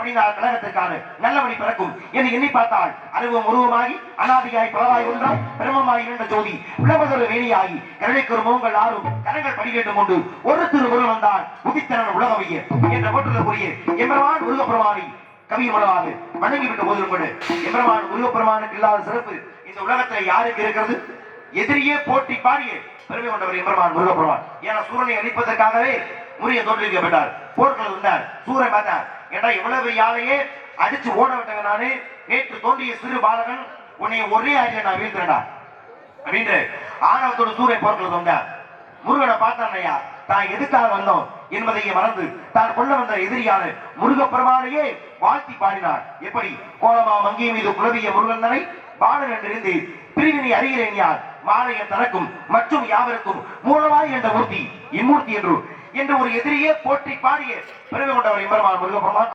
பணிந்தால் கழகத்திற்கான நல்லபடி பிறக்கும் என்று எண்ணி பார்த்தால் அறிவும் உருவமாகி அனாதியாய் பலவாய் ஒன்றாய் பிரமமாய் இருந்த ஜோதி விளம்பதொரு வேணியாகி கருணைக்கு ஒரு முகங்கள் ஆறும் கரங்கள் படி வேண்டும் கொண்டு ஒரு திருவுருள் வந்தால் உதித்தனன் உலகமைய என்ற போற்றுதற்குரிய எம்பெருமான் முருகப்பெருமானை கவி மனவாது வணங்கிவிட்ட போதிலும் கூட எம்பெருமான் முருகப்பெருமானுக்கு இல்லாத சிறப்பு இந்த உலகத்தில் யாருக்கு இருக்கிறது? எதிரியே போட்டி பாடிய பெருமை கொண்டவர் எம்பெருமான் முருகப்பெருமான். ஏன்னா சூரனை அழிப்பதற்காகவே முறிய தோற்றுவிக்கப்பட்டார். போர்கள் வந்தார், சூரன் பார்த்தார், ஏன்னா எவ்வளவு யாரையே அடிச்சு ஓட விட்டவன் நானு, நேற்று தோன்றிய சிறு பாலகன் உன்னை ஒரே ஆட்சியை நான் வீழ்த்துறேன்டா அப்படின்ற ஆணவத்தோடு சூரன் போர்கள் வந்தார். முருகனை பார்த்தானையா தான் எதுக்காக வந்தோம் என்பதையே மறந்து தான் கொள்ள வந்த எதிரியான முருகப்பெருமானையே வாழ்த்தி பாடினார். எப்படி கோலமா மங்கிய மீது குலவிய முருகன் பாலன் என்றிருந்து பிரிவினை அறிகிறேன் யார் மாலைய தனக்கும் மற்றும் யாவருக்கும் மூலமாய் என்ற மூர்த்தி இம்மூர்த்தி என்று ஒரு எதிரியே போற்றி பாடிய பெருமை கொண்டவர் எம்பெருமான் முருகப்பெருமான்.